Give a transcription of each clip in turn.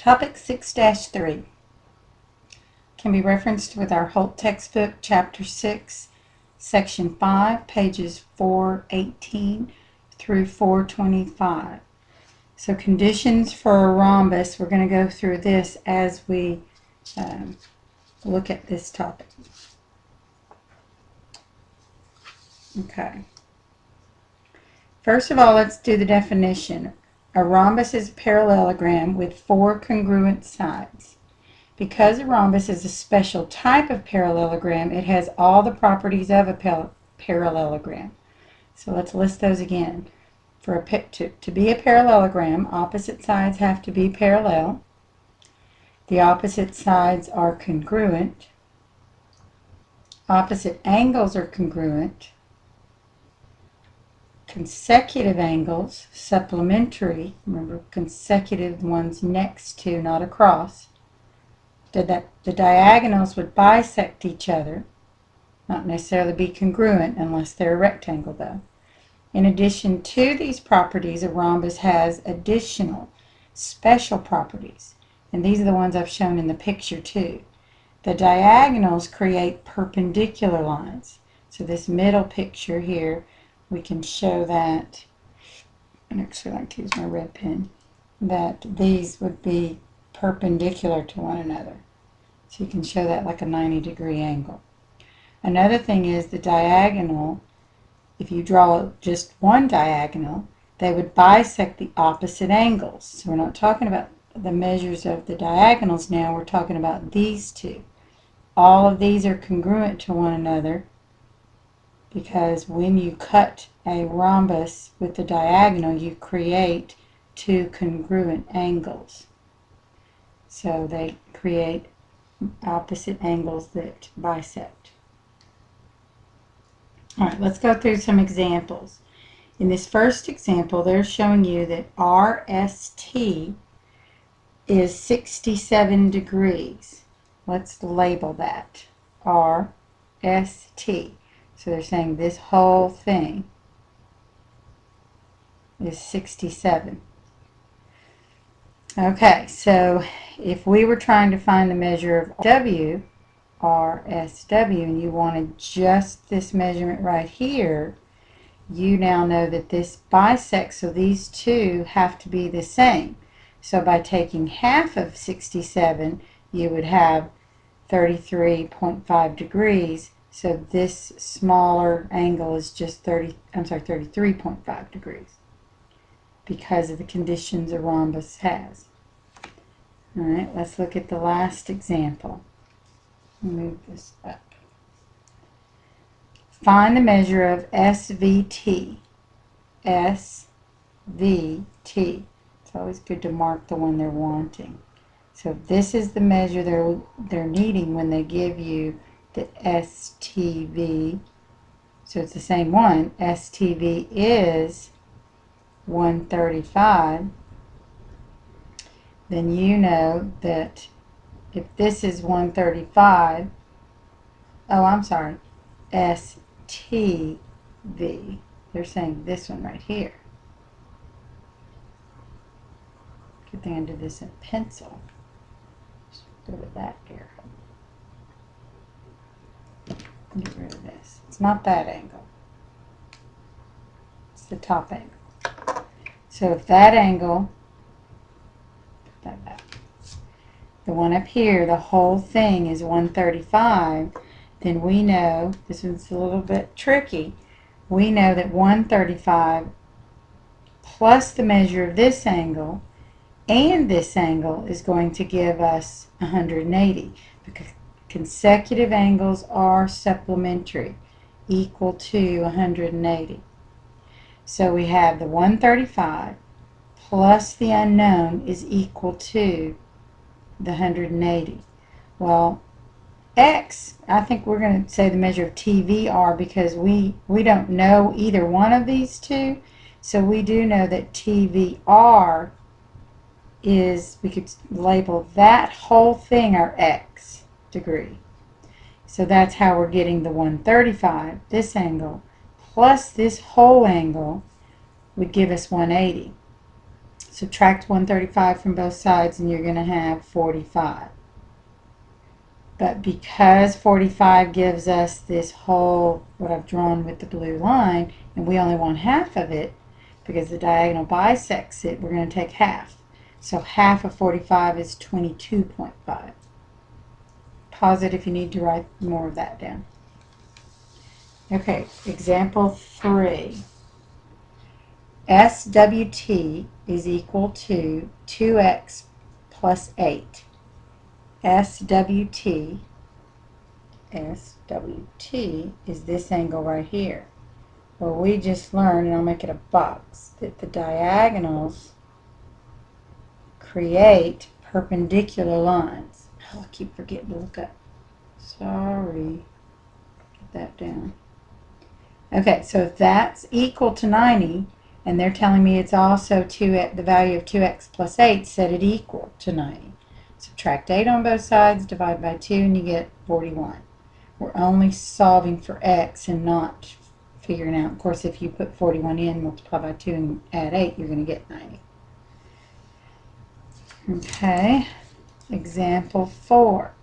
Topic 6-3 can be referenced with our Holt textbook, Chapter 6, Section 5, pages 418 through 425. So conditions for a rhombus, we're going to go through this as we look at this topic. Okay. First of all, let's do the definition. A rhombus is a parallelogram with four congruent sides. Because a rhombus is a special type of parallelogram, it has all the properties of a parallelogram. So let's list those again. For to be a parallelogram, opposite sides have to be parallel. The opposite sides are congruent. Opposite angles are congruent. Consecutive angles, supplementary, remember consecutive ones next to, not across. The diagonals would bisect each other, not necessarily be congruent unless they're a rectangle though. In addition to these properties, a rhombus has additional special properties, and these are the ones I've shown in the picture too. The diagonals create perpendicular lines. So this middle picture here, we can show that, and actually I like to use my red pen, that these would be perpendicular to one another. So you can show that like a 90-degree angle. Another thing is the diagonal, if you draw just one diagonal, they would bisect the opposite angles. So we're not talking about the measures of the diagonals now, we're talking about these two. All of these are congruent to one another because when you cut a rhombus with the diagonal, you create two congruent angles. So they create opposite angles that bisect. Alright, let's go through some examples. In this first example, they're showing you that RST is 67 degrees. Let's label that RST. So they're saying this whole thing is 67. Okay, so if we were trying to find the measure of W, RSW, and you wanted just this measurement right here, you now know that this bisects, so these two have to be the same. So by taking half of 67, you would have 33.5 degrees. So this smaller angle is just 33.5 degrees because of the conditions a rhombus has. All right, let's look at the last example. Move this up. Find the measure of SVT. SVT. It's always good to mark the one they're wanting. So this is the measure they're needing when they give you the STV. So it's the same one. STV is 135. Then you know that if this is 135, STV. They're saying this one right here. Good thing I did this in pencil. Just go to that here. Get rid of this. It's not that angle. It's the top angle. So if that angle, put that back. The one up here, the whole thing is 135, then we know, this one's a little bit tricky, we know that 135 plus the measure of this angle and this angle is going to give us 180 because consecutive angles are supplementary, equal to 180. So we have the 135 plus the unknown is equal to the 180. Well, X, I think we're going to say the measure of TVR because we don't know either one of these two. So we do know that TVR is, we could label that whole thing our X degree. So that's how we're getting the 135, this angle, plus this whole angle would give us 180. Subtract 135 from both sides and you're going to have 45. But because 45 gives us this whole, what I've drawn with the blue line, and we only want half of it, because the diagonal bisects it, we're going to take half. So half of 45 is 22.5. Pause it if you need to write more of that down. Okay, example 3. SWT is equal to 2x plus 8. SWT is this angle right here. Well, we just learned, and I'll make it a box, that the diagonals create perpendicular lines. Oh, I keep forgetting to look up. Sorry. Get that down. Okay, so if that's equal to 90, and they're telling me it's also the value of 2x plus 8, set it equal to 90. Subtract 8 on both sides, divide by 2, and you get 41. We're only solving for x and not figuring out. Of course, if you put 41 in, multiply by 2, and add 8, you're going to get 90. Okay, example 4.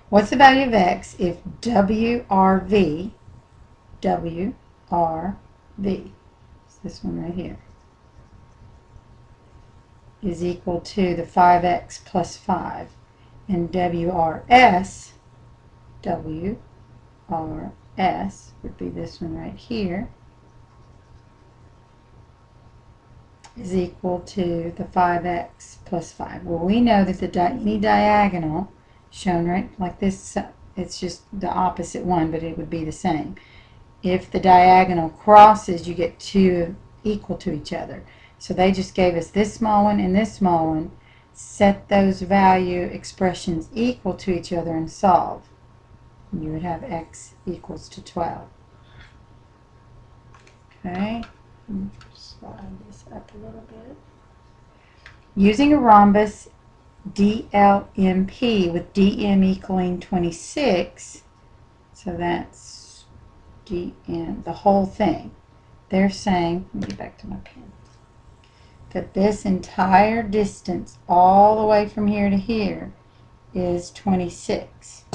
What's the value of x if WRV, it's this one right here, is equal to the 5x plus 5, and WRS would be this one right here, is equal to the 5x plus 5. Well, we know that any diagonal shown right like this, it's just the opposite one, but it would be the same. If the diagonal crosses, you get two equal to each other. So they just gave us this small one and this small one. Set those value expressions equal to each other and solve. And you would have x equals to 12. Okay, slide this up a little bit. Using a rhombus DLMP with DM equaling 26, so that's DN, the whole thing. They're saying, let me get back to my pen, that this entire distance all the way from here to here is 26.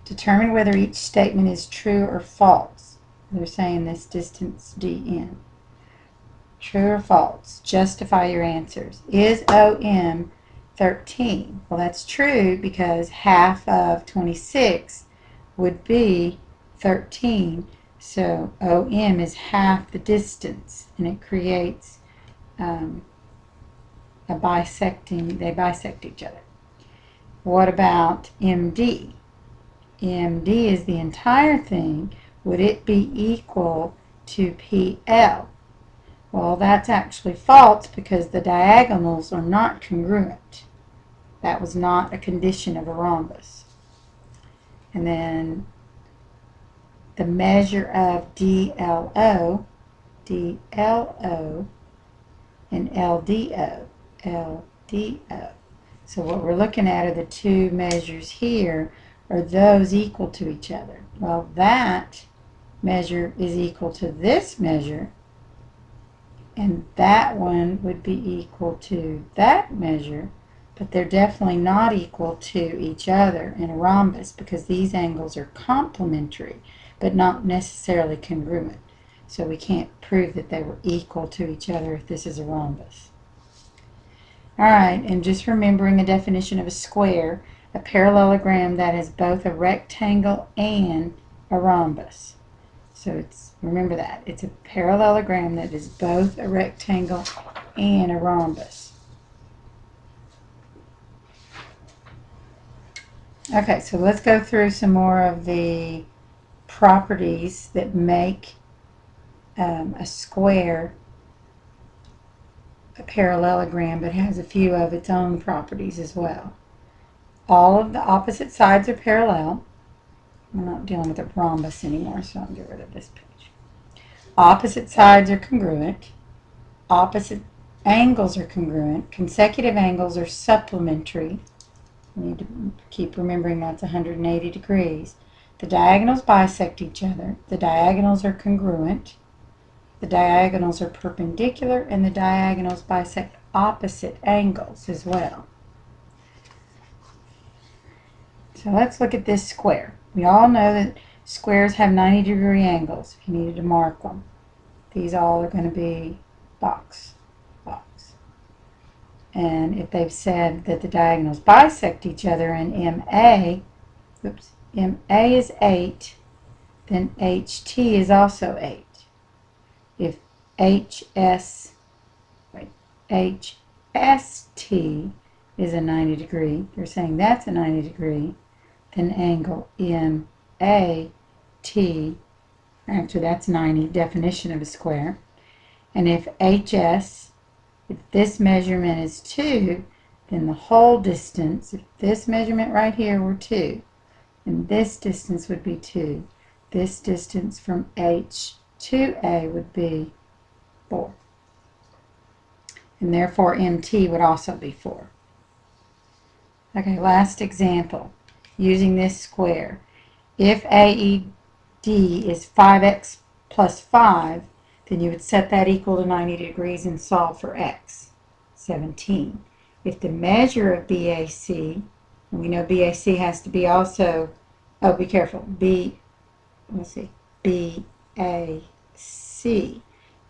Determine whether each statement is true or false. They're saying this distance dn. True or false? Justify your answers. Is OM 13? Well, that's true because half of 26 would be 13. So OM is half the distance, and it creates they bisect each other. What about MD? MD is the entire thing. Would it be equal to PL? Well, that's actually false because the diagonals are not congruent. That was not a condition of a rhombus. And then the measure of DLO, and LDO. So what we're looking at are the two measures here. Are those equal to each other? Well, that measure is equal to this measure, and that one would be equal to that measure, but they're definitely not equal to each other in a rhombus because these angles are complementary but not necessarily congruent. So we can't prove that they were equal to each other if this is a rhombus. Alright, and just remembering a definition of a square, a parallelogram that is both a rectangle and a rhombus. So remember that. It's a parallelogram that is both a rectangle and a rhombus. Okay, so let's go through some more of the properties that make a square a parallelogram, but has a few of its own properties as well. All of the opposite sides are parallel. I'm not dealing with a rhombus anymore, so I'll get rid of this page. Opposite sides are congruent. Opposite angles are congruent. Consecutive angles are supplementary. You need to keep remembering that's 180 degrees. The diagonals bisect each other. The diagonals are congruent. The diagonals are perpendicular, and the diagonals bisect opposite angles as well. So let's look at this square. We all know that squares have 90-degree angles if you needed to mark them. These all are going to be box. And if they've said that the diagonals bisect each other in MA, MA is 8, then HT is also 8. If HST is a 90 degree, they're saying that's a 90 degree, then angle MAT, actually that's 90, definition of a square. And if HS, if this measurement is 2, then the whole distance, if this measurement right here were 2, then this distance would be 2. This distance from H to A would be 4. And therefore MT would also be 4. Okay, last example. Using this square. If AED is 5x plus 5, then you would set that equal to 90 degrees and solve for x, 17. If the measure of BAC, and we know BAC has to be also, oh, be careful, BAC,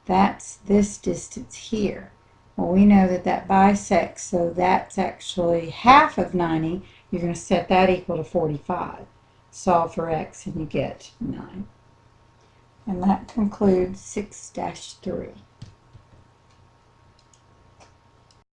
that's this distance here. Well, we know that that bisects, so that's actually half of 90. You're going to set that equal to 45. Solve for x and you get 9. And that concludes 6-3.